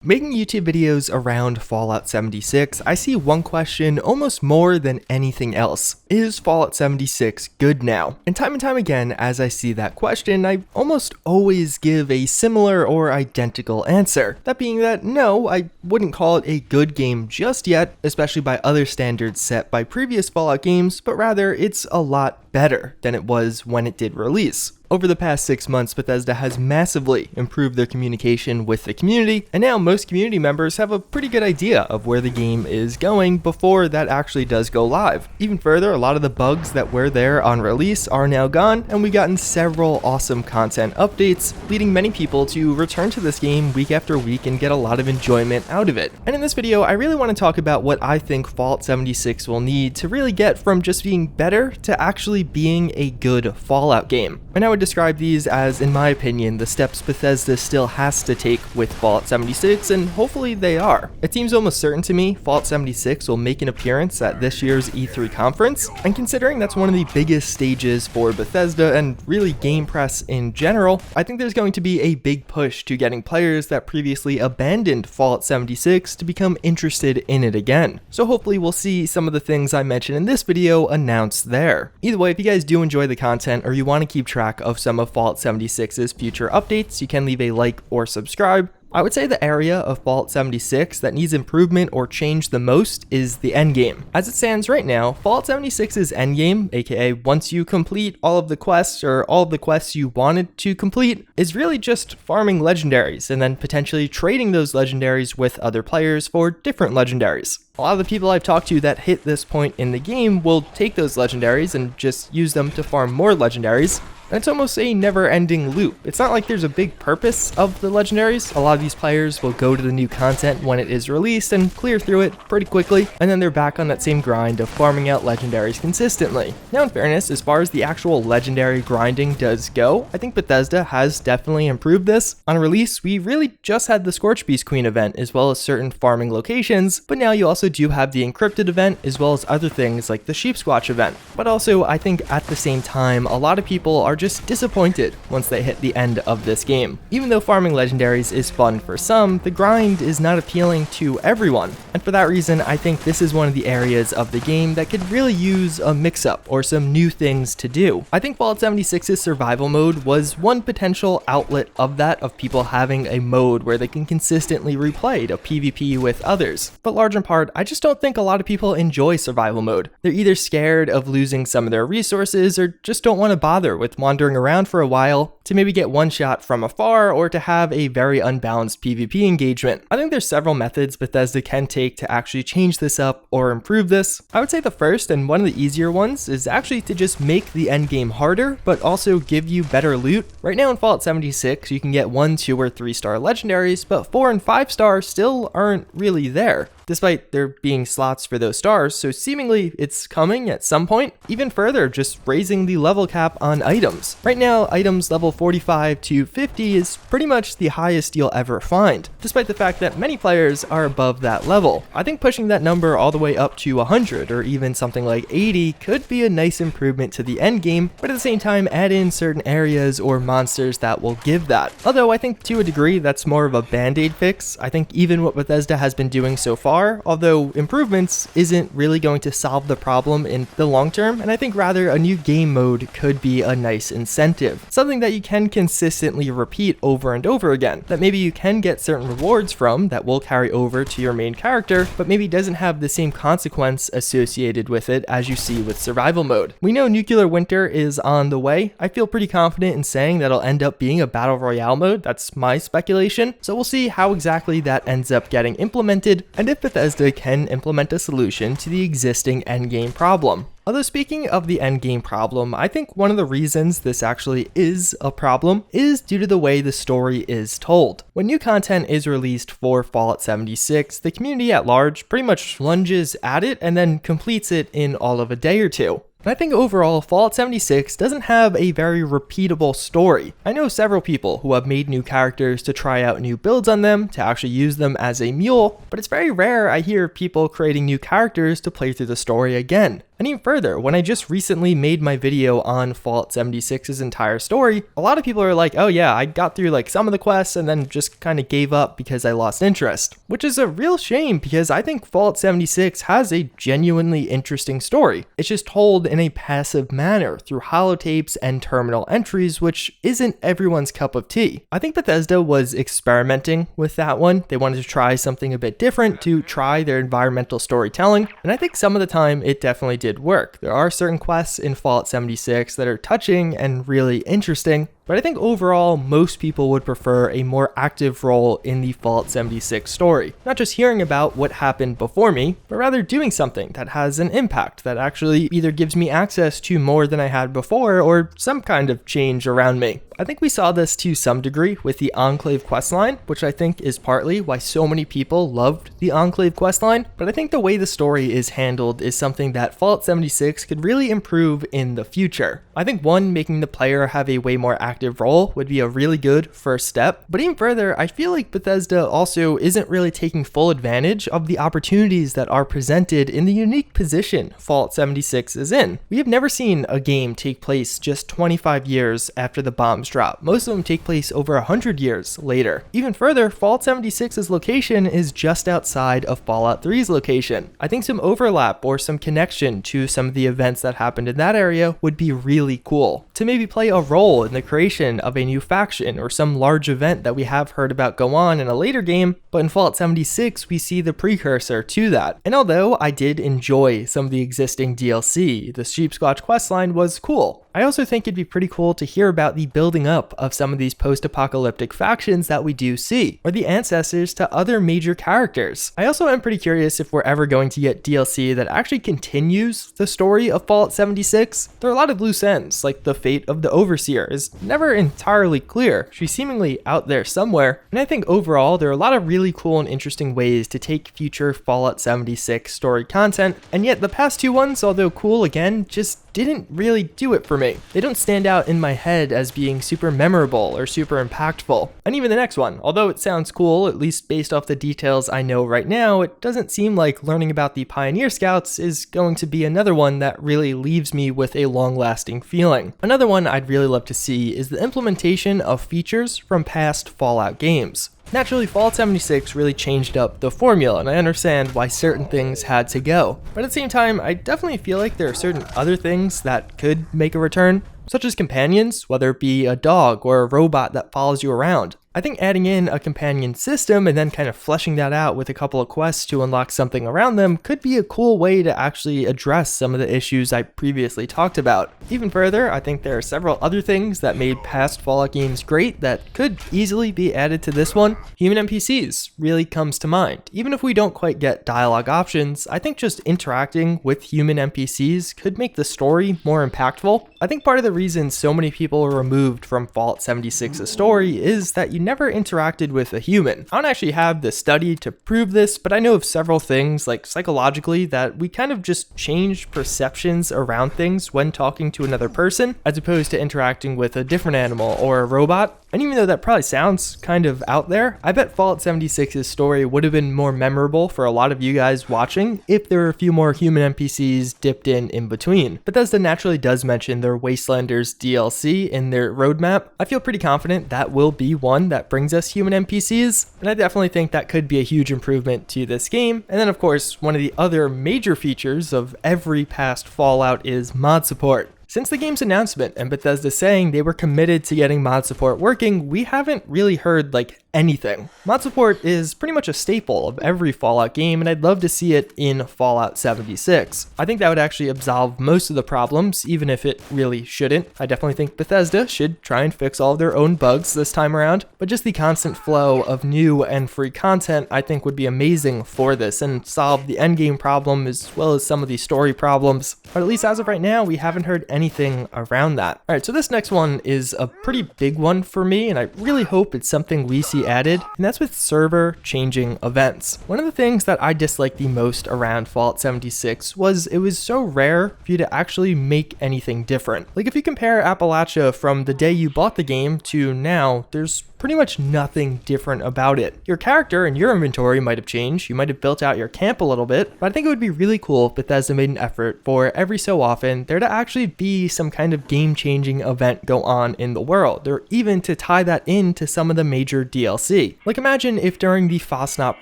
Making YouTube videos around Fallout 76, I see one question almost more than anything else. Is Fallout 76 good now? And time again, as I see that question, I almost always give a similar or identical answer. That being that, no, I wouldn't call it a good game just yet, especially by other standards set by previous Fallout games, but rather it's a lot better than it was when it did release. Over the past 6 months, Bethesda has massively improved their communication with the community, and now most community members have a pretty good idea of where the game is going before that actually does go live. Even further, a lot of the bugs that were there on release are now gone, and we've gotten several awesome content updates, leading many people to return to this game week after week and get a lot of enjoyment out of it. And in this video, I really want to talk about what I think Fallout 76 will need to really get from just being better to actually being a good Fallout game. And I would describe these as, in my opinion, the steps Bethesda still has to take with Fallout 76, and hopefully they are. It seems almost certain to me Fallout 76 will make an appearance at this year's E3 conference, and considering that's one of the biggest stages for Bethesda and really game press in general, I think there's going to be a big push to getting players that previously abandoned Fallout 76 to become interested in it again. So hopefully we'll see some of the things I mentioned in this video announced there. Either way, if you guys do enjoy the content or you want to keep track of some of Fallout 76's future updates, you can leave a like or subscribe. I would say the area of Fallout 76 that needs improvement or change the most is the endgame. As it stands right now, Fallout 76's endgame, aka once you complete all of the quests or all of the quests you wanted to complete, is really just farming legendaries and then potentially trading those legendaries with other players for different legendaries. A lot of the people I've talked to that hit this point in the game will take those legendaries and just use them to farm more legendaries. And it's almost a never-ending loop. It's not like there's a big purpose of the legendaries. A lot of these players will go to the new content when it is released and clear through it pretty quickly, and then they're back on that same grind of farming out legendaries consistently. Now, in fairness, as far as the actual legendary grinding does go, I think Bethesda has definitely improved this. On release, we really just had the Scorchbeast Queen event as well as certain farming locations, but now you also do have the encrypted event as well as other things like the Sheep Squatch event. But also, I think at the same time, a lot of people are just disappointed once they hit the end of this game. Even though farming legendaries is fun for some, the grind is not appealing to everyone. And for that reason, I think this is one of the areas of the game that could really use a mix-up or some new things to do. I think Fallout 76's survival mode was one potential outlet of that, of people having a mode where they can consistently replay to PvP with others. But large in part, I just don't think a lot of people enjoy survival mode. They're either scared of losing some of their resources or just don't want to bother with wandering around for a while to maybe get one shot from afar or to have a very unbalanced PvP engagement. I think there's several methods Bethesda can take to actually change this up or improve this. I would say the first and one of the easier ones is actually to just make the endgame harder, but also give you better loot. Right now in Fallout 76, you can get 1, 2, or 3 star legendaries, but 4 and 5 star still aren't really there, despite there being slots for those stars, so seemingly it's coming at some point. Even further, just raising the level cap on items. Right now, items level 45 to 50 is pretty much the highest you'll ever find, despite the fact that many players are above that level. I think pushing that number all the way up to 100 or even something like 80 could be a nice improvement to the endgame, but at the same time add in certain areas or monsters that will give that. Although I think to a degree that's more of a band-aid fix. I think even what Bethesda has been doing so far, although improvements, isn't really going to solve the problem in the long term, and I think rather a new game mode could be a nice incentive. Something that you can consistently repeat over and over again, that maybe you can get certain rewards from that will carry over to your main character, but maybe doesn't have the same consequence associated with it as you see with survival mode. We know Nuclear Winter is on the way. I feel pretty confident in saying that it'll end up being a battle royale mode. That's my speculation. So we'll see how exactly that ends up getting implemented, and if Bethesda can implement a solution to the existing endgame problem. Although speaking of the endgame problem, I think one of the reasons this actually is a problem is due to the way the story is told. When new content is released for Fallout 76, the community at large pretty much lunges at it and then completes it in all of a day or two. And I think overall, Fallout 76 doesn't have a very repeatable story. I know several people who have made new characters to try out new builds on them, to actually use them as a mule, but it's very rare I hear people creating new characters to play through the story again. And even further, when I just recently made my video on Fallout 76's entire story, a lot of people are like, oh yeah, I got through like some of the quests and then just kind of gave up because I lost interest. Which is a real shame because I think Fallout 76 has a genuinely interesting story. It's just told in a passive manner through holotapes and terminal entries, which isn't everyone's cup of tea. I think Bethesda was experimenting with that one. They wanted to try something a bit different to try their environmental storytelling, and I think some of the time it definitely did work. There are certain quests in Fallout 76 that are touching and really interesting, but I think overall, most people would prefer a more active role in the Fallout 76 story. Not just hearing about what happened before me, but rather doing something that has an impact that actually either gives me access to more than I had before or some kind of change around me. I think we saw this to some degree with the Enclave questline, which I think is partly why so many people loved the Enclave questline, but I think the way the story is handled is something that Fallout 76 could really improve in the future. I think one, making the player have a way more active role would be a really good first step, but even further, I feel like Bethesda also isn't really taking full advantage of the opportunities that are presented in the unique position Fallout 76 is in. We have never seen a game take place just 25 years after the bombs drop. Most of them take place over 100 years later. Even further, Fallout 76's location is just outside of Fallout 3's location. I think some overlap or some connection to some of the events that happened in that area would be really cool. To maybe play a role in the creation of a new faction or some large event that we have heard about go on in a later game, but in Fallout 76 we see the precursor to that. And although I did enjoy some of the existing DLC, the Sheepsquatch questline was cool. I also think it'd be pretty cool to hear about the building up of some of these post-apocalyptic factions that we do see, or the ancestors to other major characters. I also am pretty curious if we're ever going to get DLC that actually continues the story of Fallout 76. There are a lot of loose ends, like the fate of the Overseer is never entirely clear. She's seemingly out there somewhere, and I think overall there are a lot of really cool and interesting ways to take future Fallout 76 story content, and yet the past two ones, although cool again, just didn't really do it for me. They don't stand out in my head as being super memorable or super impactful. And even the next one, although it sounds cool, at least based off the details I know right now, it doesn't seem like learning about the Pioneer Scouts is going to be another one that really leaves me with a long-lasting feeling. Another one I'd really love to see is the implementation of features from past Fallout games. Naturally, Fallout 76 really changed up the formula, and I understand why certain things had to go. But at the same time, I definitely feel like there are certain other things that could make a return, such as companions, whether it be a dog or a robot that follows you around. I think adding in a companion system and then kind of fleshing that out with a couple of quests to unlock something around them could be a cool way to actually address some of the issues I previously talked about. Even further, I think there are several other things that made past Fallout games great that could easily be added to this one. Human NPCs really comes to mind. Even if we don't quite get dialogue options, I think just interacting with human NPCs could make the story more impactful. I think part of the reason so many people are removed from Fallout 76's story is that you never interacted with a human. I don't actually have the study to prove this, but I know of several things, like psychologically, that we kind of just change perceptions around things when talking to another person, as opposed to interacting with a different animal or a robot. And even though that probably sounds kind of out there, I bet Fallout 76's story would have been more memorable for a lot of you guys watching if there were a few more human NPCs dipped in between. Bethesda naturally does mention their Wastelanders DLC in their roadmap. I feel pretty confident that will be one that brings us human NPCs, and I definitely think that could be a huge improvement to this game. And then of course, one of the other major features of every past Fallout is mod support. Since the game's announcement and Bethesda saying they were committed to getting mod support working, we haven't really heard anything. Mod support is pretty much a staple of every Fallout game, and I'd love to see it in Fallout 76. I think that would actually absolve most of the problems, even if it really shouldn't. I definitely think Bethesda should try and fix all of their own bugs this time around, but just the constant flow of new and free content I think would be amazing for this and solve the endgame problem as well as some of the story problems. But at least as of right now, we haven't heard anything around that. Alright, so this next one is a pretty big one for me, and I really hope it's something we see see added, and that's with server changing events. One of the things that I disliked the most around Fallout 76 was it was so rare for you to actually make anything different. Like if you compare Appalachia from the day you bought the game to now, there's pretty much nothing different about it. Your character and your inventory might have changed, you might have built out your camp a little bit, but I think it would be really cool if Bethesda made an effort for every so often there to actually be some kind of game-changing event go on in the world, or even to tie that into some of the major DLC. Like imagine if during the Fosnot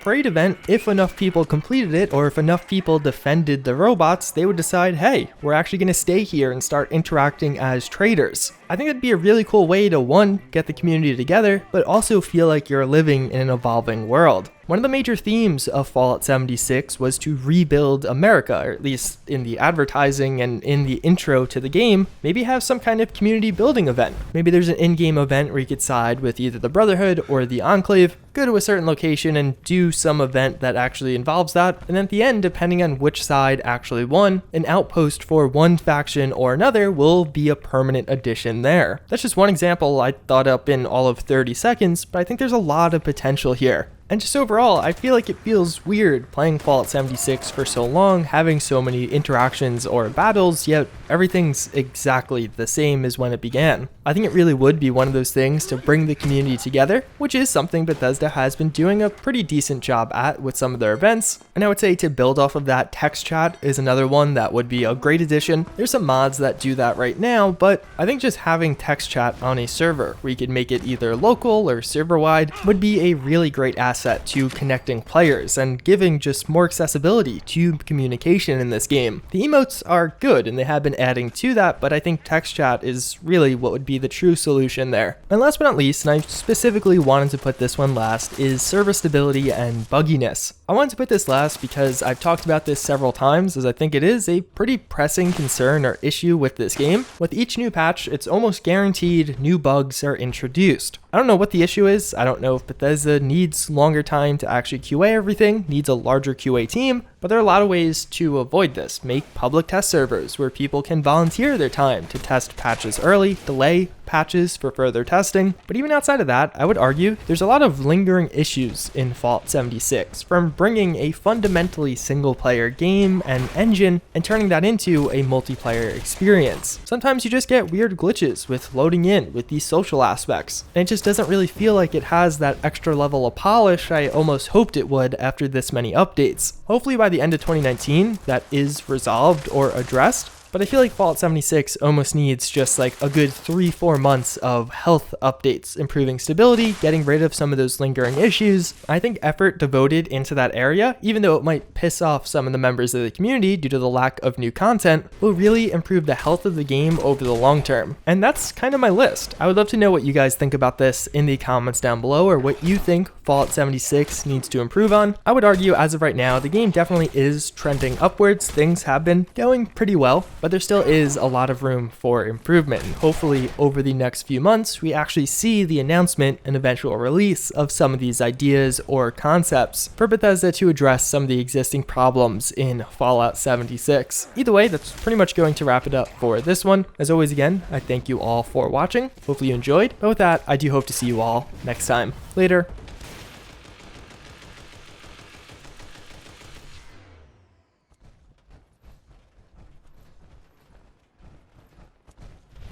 Parade event, if enough people completed it, or if enough people defended the robots, they would decide, hey, we're actually gonna stay here and start interacting as traders. I think it'd be a really cool way to, one, get the community together, but also feel like you're living in an evolving world. One of the major themes of Fallout 76 was to rebuild America, or at least in the advertising and in the intro to the game, maybe have some kind of community building event. Maybe there's an in-game event where you could side with either the Brotherhood or the Enclave, go to a certain location and do some event that actually involves that, and then at the end, depending on which side actually won, an outpost for one faction or another will be a permanent addition there. That's just one example I thought up in all of 30 seconds, but I think there's a lot of potential here. And just overall, I feel like it feels weird playing Fallout 76 for so long, having so many interactions or battles, yet everything's exactly the same as when it began. I think it really would be one of those things to bring the community together, which is something Bethesda has been doing a pretty decent job at with some of their events. And I would say to build off of that, text chat is another one that would be a great addition. There's some mods that do that right now, but I think just having text chat on a server where you could make it either local or server-wide would be a really great asset to connecting players and giving just more accessibility to communication in this game. The emotes are good and they have been adding to that, but I think text chat is really what would be the true solution there. And last but not least, and I specifically wanted to put this one last, is server stability and bugginess. I wanted to put this last because I've talked about this several times, as I think it is a pretty pressing concern or issue with this game. With each new patch, it's almost guaranteed new bugs are introduced. I don't know what the issue is. I don't know if Bethesda needs longer time to actually QA everything, needs a larger QA team, but there are a lot of ways to avoid this. Make public test servers where people can volunteer their time to test patches early, delay patches for further testing. But even outside of that, I would argue there's a lot of lingering issues in Fallout 76, from bringing a fundamentally single-player game and engine and turning that into a multiplayer experience. Sometimes you just get weird glitches with loading in with these social aspects, and it just doesn't really feel like it has that extra level of polish I almost hoped it would after this many updates. Hopefully by the end of 2019, that is resolved or addressed. But I feel like Fallout 76 almost needs just like a good 3-4 months of health updates, improving stability, getting rid of some of those lingering issues. I think effort devoted into that area, even though it might piss off some of the members of the community due to the lack of new content, will really improve the health of the game over the long term. And that's kind of my list. I would love to know what you guys think about this in the comments down below, or what you think Fallout 76 needs to improve on. I would argue as of right now, the game definitely is trending upwards. Things have been going pretty well, but there still is a lot of room for improvement. And hopefully over the next few months, we actually see the announcement and eventual release of some of these ideas or concepts for Bethesda to address some of the existing problems in Fallout 76. Either way, that's pretty much going to wrap it up for this one. As always, again, I thank you all for watching. Hopefully you enjoyed. But with that, I do hope to see you all next time. Later.